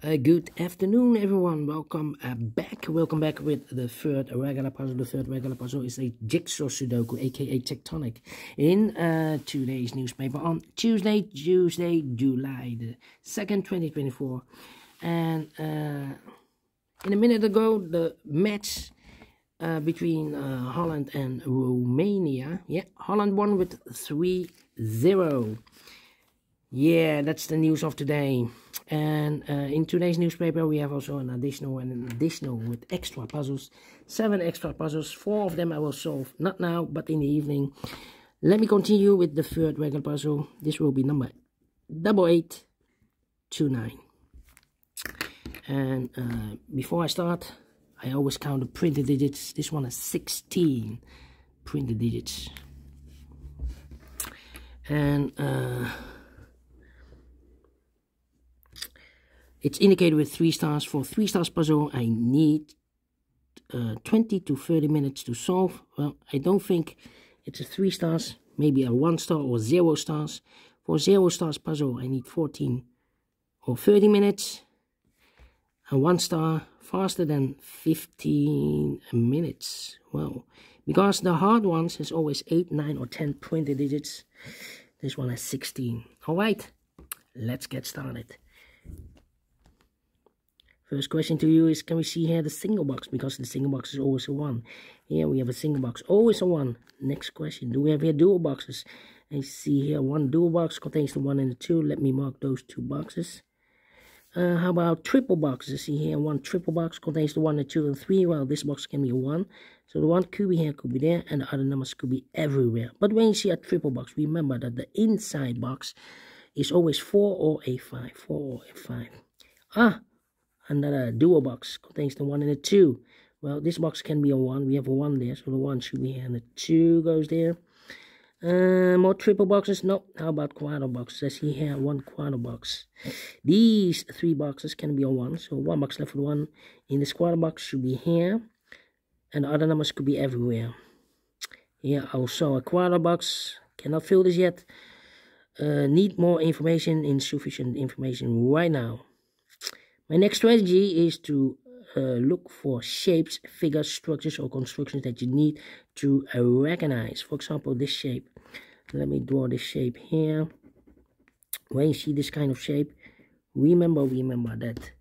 Good afternoon, everyone. Welcome back. Welcome back with the third regular puzzle. The third regular puzzle is a JigSaw Sudoku, aka Tectonic, in today's newspaper on Tuesday, July the 2nd, 2024. And in a minute ago, the match between Holland and Romania. Yeah, Holland won with 3-0. Yeah, that's the news of today. And in today's newspaper, we have also an additional with extra puzzles. 7 extra puzzles. 4 of them I will solve, not now, but in the evening. Let me continue with the third regular puzzle. This will be number 8829. And before I start, I always count the printed digits. This one has 16 printed digits. And it's indicated with 3 stars. For 3 stars puzzle, I need 20 to 30 minutes to solve. Well, I don't think it's a 3 stars, maybe a 1 star or 0 stars. For 0 stars puzzle, I need 14 or 30 minutes. And 1 star, faster than 15 minutes. Well, because the hard ones has always 8, 9 or 10 printed digits. This one has 16. Alright, let's get started. First question to you is, can we see here the single box? Because the single box is always a 1. Here we have a single box, always a 1. Next question, do we have here dual boxes? I see here 1 dual box contains the 1 and the 2. Let me mark those 2 boxes. How about triple boxes? I see here 1 triple box contains the 1 and 2 and 3. Well, this box can be a 1. So the 1 could be here, could be there, and the other numbers could be everywhere. But when you see a triple box, remember that the inside box is always 4 or a 5. 4 or a 5. Another dual box contains the 1 and the 2. Well, this box can be a 1. We have a 1 there, so the 1 should be here, and the 2 goes there. More triple boxes? No. How about quarter boxes? I see here 1 quarter box. These 3 boxes can be a 1, so 1 box left for the 1. In this quarter box should be here, and the other numbers could be everywhere. Here also a quarter box. Cannot fill this yet. Need more information, insufficient information right now. My next strategy is to look for shapes, figures, structures, or constructions that you need to recognize. For example, this shape. Let me draw this shape here. When you see this kind of shape, remember that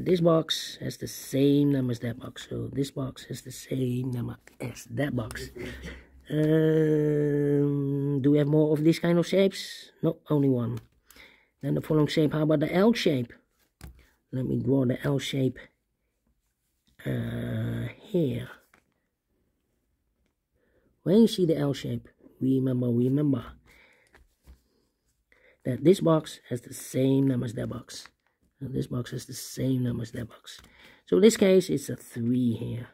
this box has the same number as that box. So this box has the same number as that box. Do we have more of this kind of shapes? No, only 1. Then the following shape. How about the L shape? Let me draw the L shape here. When you see the L shape, remember that this box has the same number as that box. And this box has the same number as that box. So in this case, it's a 3 here.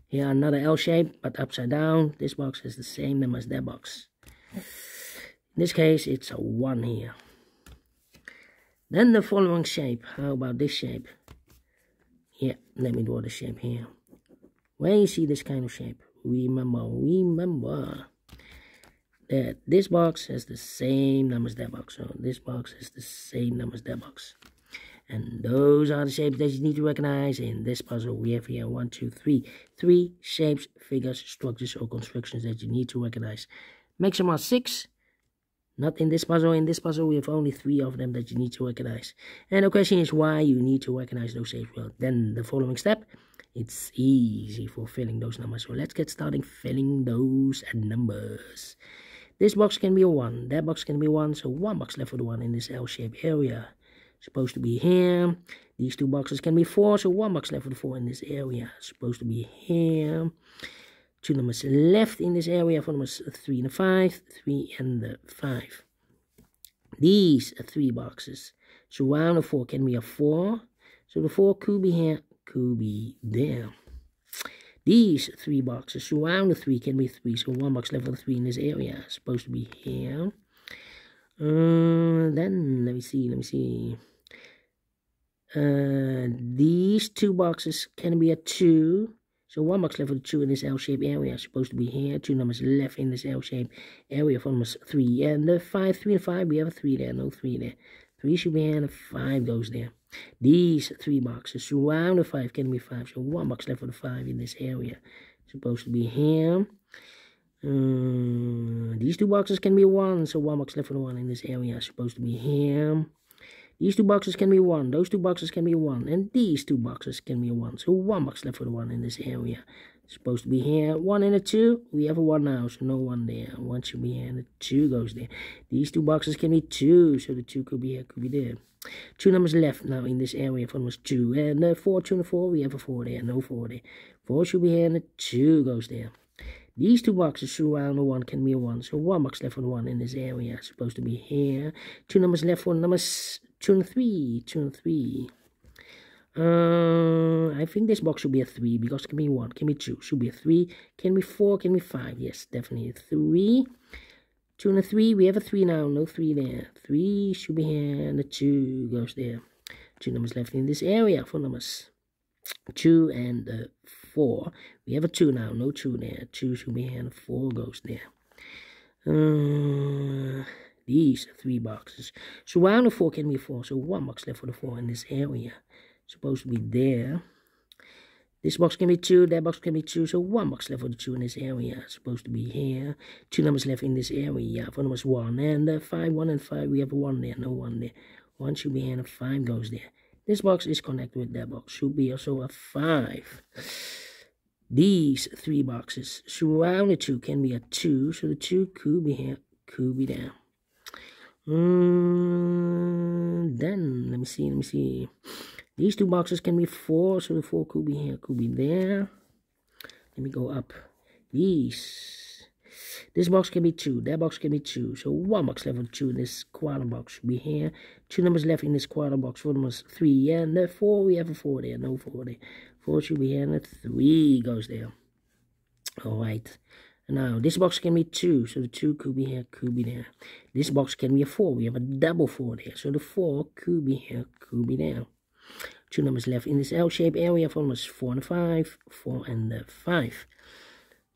Here another L shape, but upside down. This box has the same number as that box. In this case, it's a 1 here. Then the following shape. How about this shape? Yeah, let me draw the shape here. When you see this kind of shape, remember that this box has the same number as that box. So this box has the same number as that box. And those are the shapes that you need to recognize in this puzzle. We have here 1, 2, 3. 3 shapes, figures, structures, or constructions that you need to recognize. Maximum are 6. Not in this puzzle. In this puzzle, we have only 3 of them that you need to recognize. And the question is why you need to recognize those shapes. Well, then the following step, it's easy for filling those numbers. So let's get started filling those numbers. This box can be a 1. That box can be 1. So 1 box left for the 1 in this L-shaped area. Supposed to be here. These 2 boxes can be 4. So 1 box left for the 4 in this area. Supposed to be here. 2 numbers left in this area for numbers 3 and the 5, 3 and the 5. These 3 boxes surround the 4 can be a 4. So the 4 could be here, could be there. These 3 boxes surround the 3 can be 3. So 1 box left for the 3 in this area. Supposed to be here. Then let me see. These 2 boxes can be a 2. So 1 box left for the 2 in this L-shaped area. Supposed to be here. 2 numbers left in this L-shaped area for numbers 3 and the 5. 3 and 5. We have a 3 there. No 3 there. 3 should be here, and a 5 goes there. These 3 boxes surround the 5 can be 5, so 1 box left for the 5 in this area. Supposed to be here. These 2 boxes can be 1, so 1 box left for the 1 in this area. Supposed to be here. These 2 boxes can be 1, those 2 boxes can be 1, and these 2 boxes can be 1, so 1 box left for the 1 in this area. Supposed to be here, 1 and a 2, we have a 1 now, so no 1 there. 1 should be here, and the 2 goes there. These 2 boxes can be 2, so the 2 could be here, could be there. 2 numbers left now in this area, for numbers 2, and 4, 2 and 4, we have a 4 there, no 4 there. 4 should be here, and the 2 goes there. These 2 boxes surround the 1 can be a 1, so 1 box left for the 1 in this area. Supposed to be here. 2 numbers left for numbers 2 and 3, 2 and 3. I think this box should be a 3 because it can be 1, can be 2, should be a 3, can be 4, can be 5. Yes, definitely a 3. 2 and a 3, we have a 3 now, no 3 there. 3 should be here, and the 2 goes there. 2 numbers left in this area for numbers 2 and 4. We have a 2 now, no 2 there. 2 should be here, and 4 goes there. These 3 boxes. Surround the 4 can be 4, so 1 box left for the 4 in this area. Supposed to be there. This box can be 2, that box can be 2, so 1 box left for the 2 in this area. Supposed to be here. 2 numbers left in this area for numbers 1 and 5. 1 and 5, we have a 1 there, no 1 there. 1 should be here, and a 5 goes there. This box is connected with that box. Should be also a 5. These 3 boxes surround the 2 can be a 2, so the 2 could be here, could be there. Then let me see. These 2 boxes can be 4, so the 4 could be here, could be there. Let me go up. This box can be 2, that box can be 2, so 1 box left for the 2 in this quarter box should be here. 2 numbers left in this quarter box for numbers 3 and 4, we have a 4 there, no 4 there. 4 should be here, and a 3 goes there. Alright. Now, this box can be 2, so the 2 could be here, could be there. This box can be a 4, we have a double 4 there, so the 4 could be here, could be there. 2 numbers left in this L-shaped area for numbers 4 and 5, 4 and 5.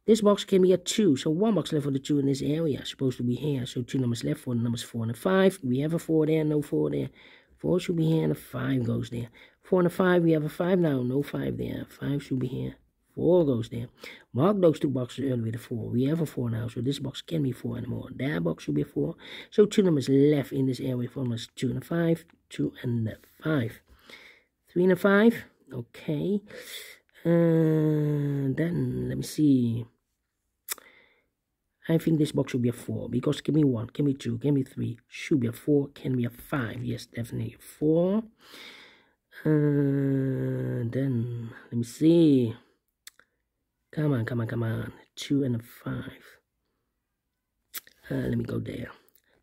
This box can be a 2, so 1 box left for the 2 in this area, supposed to be here, so 2 numbers left for the numbers 4 and 5. We have a 4 there, no 4 there. 4 should be here, and a 5 goes there. 4 and a 5, we have a 5 now, no 5 there. 5 should be here, 4 goes there. Mark those 2 boxes earlier with a 4. We have a 4 now, so this box can be 4 anymore. That box should be a 4. So 2 numbers left in this area for numbers 2 and 5, 2 and 5. 3 and 5, okay. Then, let me see. I think this box should be a 4, because it can be 1, can be 2, can be 3, should be a 4, can be a 5, yes, definitely 4. Then, let me see. Come on, 2 and a 5. Let me go there.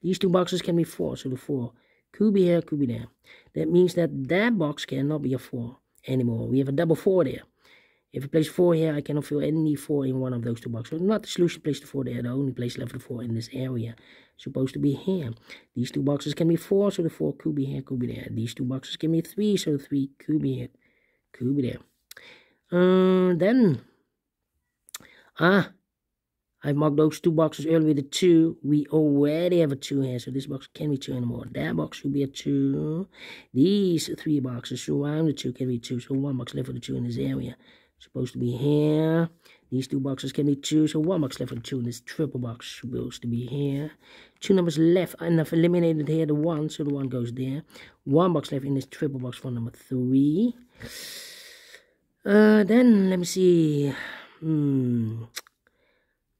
These 2 boxes can be 4, so the 4 could be here, could be there. That means that box cannot be a 4 anymore. We have a double 4 there. If I place 4 here, I cannot fill any 4 in one of those 2 boxes. So not the solution, place the 4 there. The only place left for the 4 in this area. Supposed to be here. These 2 boxes can be 4, so the 4 could be here, could be there. These 2 boxes can be 3, so the 3 could be here, could be there. Then, I marked those 2 boxes earlier with a 2. We already have a 2 here, so this box can't be 2 anymore. That box should be a 2. These 3 boxes surround the 2 can be 2, so 1 box left for the 2 in this area. Supposed to be here. These 2 boxes can be 2, so 1 box left for the 2 in this triple box. Supposed to be here. 2 numbers left, and I've eliminated here the 1, so the 1 goes there. 1 box left in this triple box for number 3. Then, let me see.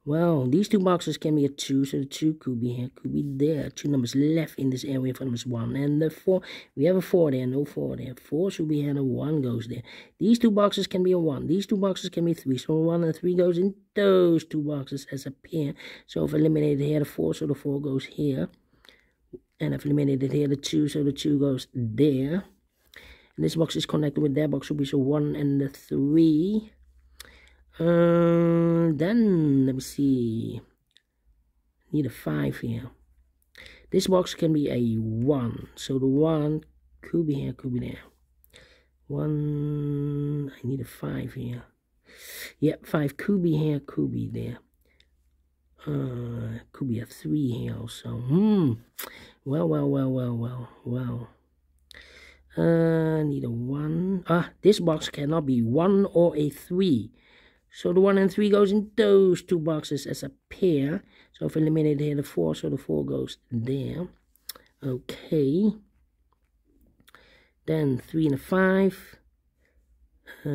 Well, these 2 boxes can be a 2, so the 2 could be here, could be there. 2 numbers left in this area for numbers 1 and the 4. We have a 4 there, no 4 there. 4 should be here, and a 1 goes there. These 2 boxes can be a 1. These 2 boxes can be 3, so 1 and 3 goes in those 2 boxes as a pair. So I've eliminated here the 4, so the 4 goes here. And I've eliminated here the 2, so the 2 goes there. And this box is connected with that box, so be so 1 and the 3. Then, let me see. Need a 5 here. This box can be a 1. So the 1 could be here, could be there. 1, I need a 5 here. Yep, 5 could be here, could be there. Could be a 3 here also. Need a 1. This box cannot be 1 or a 3. So the 1 and 3 goes in those 2 boxes as a pair. So if I eliminate here the 4, so the 4 goes there. Okay. Then 3 and a 5. 2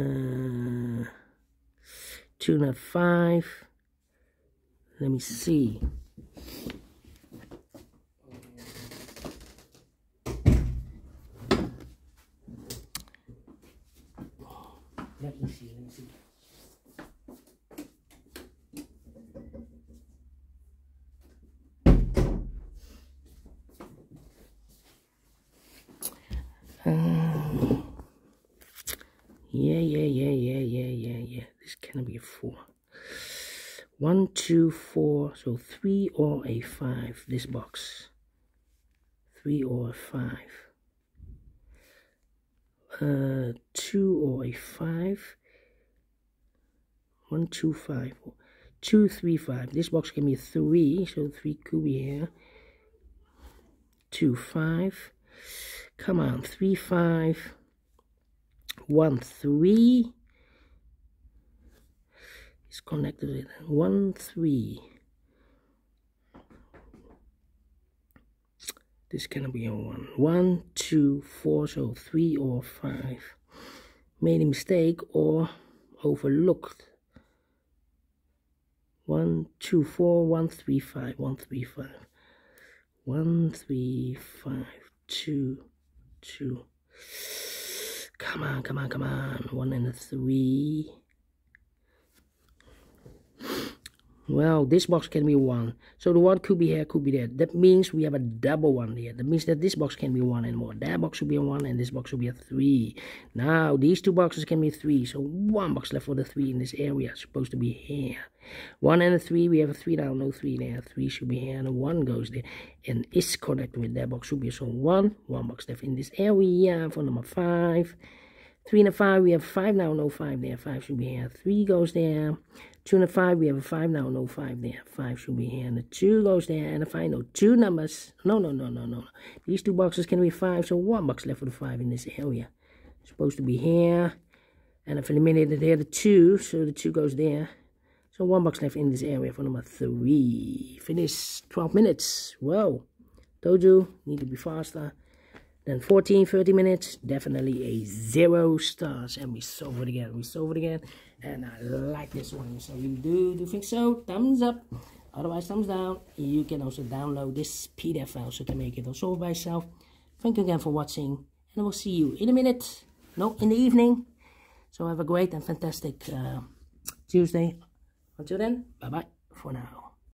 and a 5. Let me see. Let me see. Yeah. This cannot be a 4. 1, 2, 4. So 3 or a 5. This box. 3 or a 5. 2 or a 5. 1, 2, 5. 2, 3, 5. This box can be 3. So 3 could be here. 2, 5. Come on. 3, 5. 1, 3. It's connected with 1, 3. This cannot be a 1. 1, 2, 4. So 3 or 5. Made a mistake or overlooked. 1, 2, 4. 1, 3, 5. 1, 3, 5. 1, 3, 5. 2, 2. Come on. 1 and a 3. Well, this box can be 1. So the 1 could be here, could be there. That means we have a double 1 here. That means that this box can be 1 and more. That box should be a 1 and this box should be a 3. Now, these 2 boxes can be 3. So 1 box left for the 3 in this area. It's supposed to be here. 1 and a 3. We have a 3 now, no 3 there. 3 should be here and a 1 goes there. And is connected with that box should be so 1. 1 box left in this area for number 5. 3 and a 5. We have 5 now, no 5 there. 5 should be here. 3 goes there. 2 and a 5, we have a 5 now, no 5 there. 5 should be here, and the 2 goes there, and a 5, no 2 numbers. No. These 2 boxes can be 5, so 1 box left for the 5 in this area. It's supposed to be here, and I've eliminated here the 2, so the 2 goes there. So 1 box left in this area for number 3. Finish 12 minutes. Whoa. Told you, need to be faster. Then 14, 30 minutes, definitely a 0 stars. And we solve it again. And I like this one. So you do think so? Thumbs up. Otherwise, thumbs down. You can also download this PDF file so you can make it or solve by yourself. Thank you again for watching. And I will see you in a minute. No, in the evening. So have a great and fantastic Tuesday. Until then, bye-bye for now.